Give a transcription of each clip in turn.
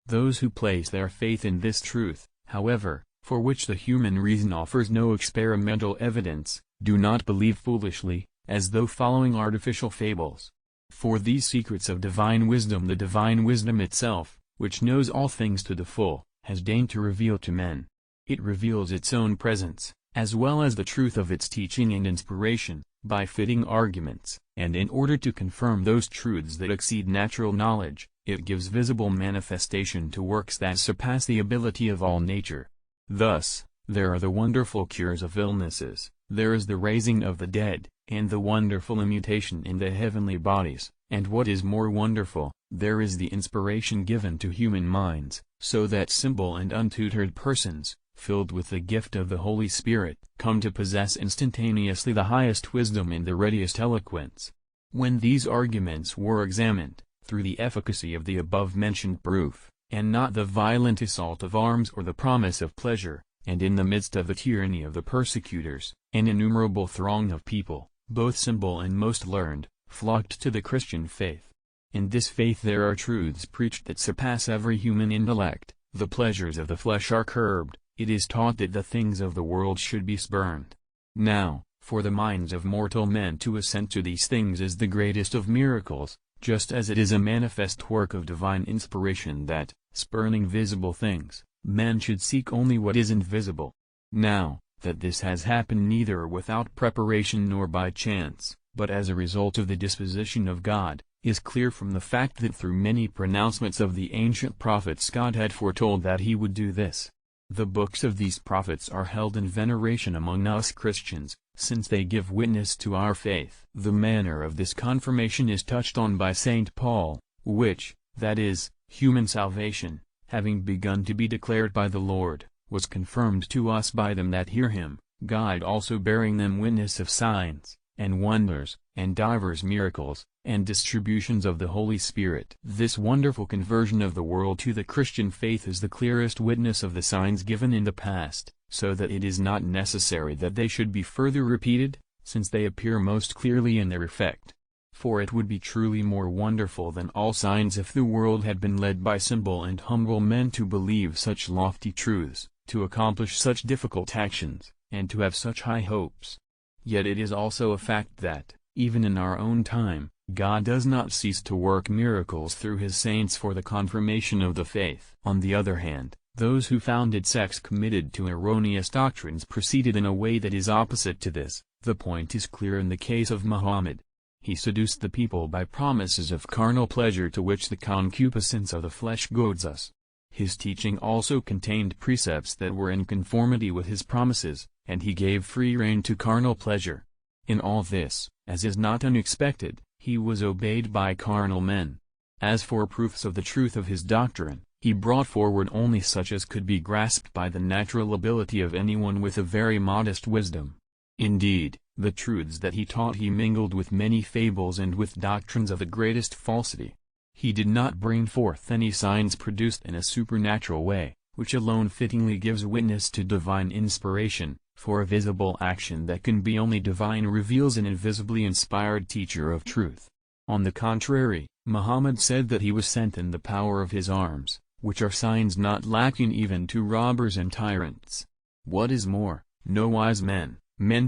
Those who place their faith in this truth, however, for which the human reason offers no experimental evidence, do not believe foolishly, as though following artificial fables. For these secrets of divine wisdom the divine wisdom itself, which knows all things to the full, has deigned to reveal to men. It reveals its own presence, as well as the truth of its teaching and inspiration, by fitting arguments, and in order to confirm those truths that exceed natural knowledge, it gives visible manifestation to works that surpass the ability of all nature. Thus, there are the wonderful cures of illnesses, there is the raising of the dead, and the wonderful immutation in the heavenly bodies, and what is more wonderful, there is the inspiration given to human minds, so that simple and untutored persons, filled with the gift of the Holy Spirit, come to possess instantaneously the highest wisdom and the readiest eloquence. When these arguments were examined, through the efficacy of the above-mentioned proof, and not the violent assault of arms or the promise of pleasure, and in the midst of the tyranny of the persecutors, an innumerable throng of people, both simple and most learned, flocked to the Christian faith. In this faith there are truths preached that surpass every human intellect, the pleasures of the flesh are curbed, it is taught that the things of the world should be spurned. Now, for the minds of mortal men to assent to these things is the greatest of miracles, just as it is a manifest work of divine inspiration that, spurning visible things, men should seek only what is invisible. Now, that this has happened neither without preparation nor by chance, but as a result of the disposition of God, is clear from the fact that through many pronouncements of the ancient prophets God had foretold that he would do this. The books of these prophets are held in veneration among us Christians, since they give witness to our faith. The manner of this confirmation is touched on by St. Paul, which, that is, human salvation, having begun to be declared by the Lord, was confirmed to us by them that hear him, God also bearing them witness of signs, and wonders, and divers miracles, and distributions of the Holy Spirit. This wonderful conversion of the world to the Christian faith is the clearest witness of the signs given in the past, so that it is not necessary that they should be further repeated, since they appear most clearly in their effect. For it would be truly more wonderful than all signs if the world had been led by simple and humble men to believe such lofty truths, to accomplish such difficult actions, and to have such high hopes. Yet it is also a fact that, even in our own time, God does not cease to work miracles through his saints for the confirmation of the faith. On the other hand, those who founded sects committed to erroneous doctrines proceeded in a way that is opposite to this. The point is clear in the case of Muhammad. He seduced the people by promises of carnal pleasure to which the concupiscence of the flesh goads us. His teaching also contained precepts that were in conformity with his promises, and he gave free rein to carnal pleasure. In all this, as is not unexpected, he was obeyed by carnal men. As for proofs of the truth of his doctrine, he brought forward only such as could be grasped by the natural ability of anyone with a very modest wisdom. Indeed, the truths that he taught he mingled with many fables and with doctrines of the greatest falsity. He did not bring forth any signs produced in a supernatural way, which alone fittingly gives witness to divine inspiration, for a visible action that can be only divine reveals an invisibly inspired teacher of truth. On the contrary, Muhammad said that he was sent in the power of his arms, which are signs not lacking even to robbers and tyrants. What is more, no wise men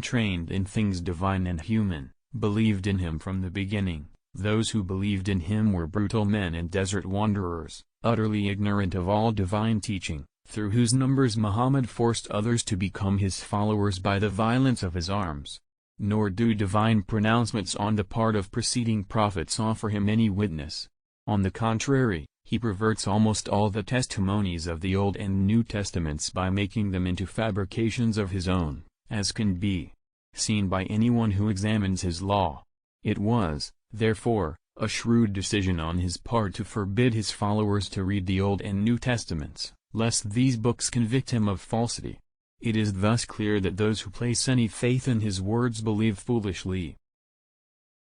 trained in things divine and human, believed in him from the beginning. Those who believed in him were brutal men and desert wanderers, utterly ignorant of all divine teaching, through whose numbers Muhammad forced others to become his followers by the violence of his arms. Nor do divine pronouncements on the part of preceding prophets offer him any witness. On the contrary, he perverts almost all the testimonies of the Old and New Testaments by making them into fabrications of his own, as can be seen by anyone who examines his law. It was, therefore, a shrewd decision on his part to forbid his followers to read the Old and New Testaments, lest these books convict him of falsity. It is thus clear that those who place any faith in his words believe foolishly.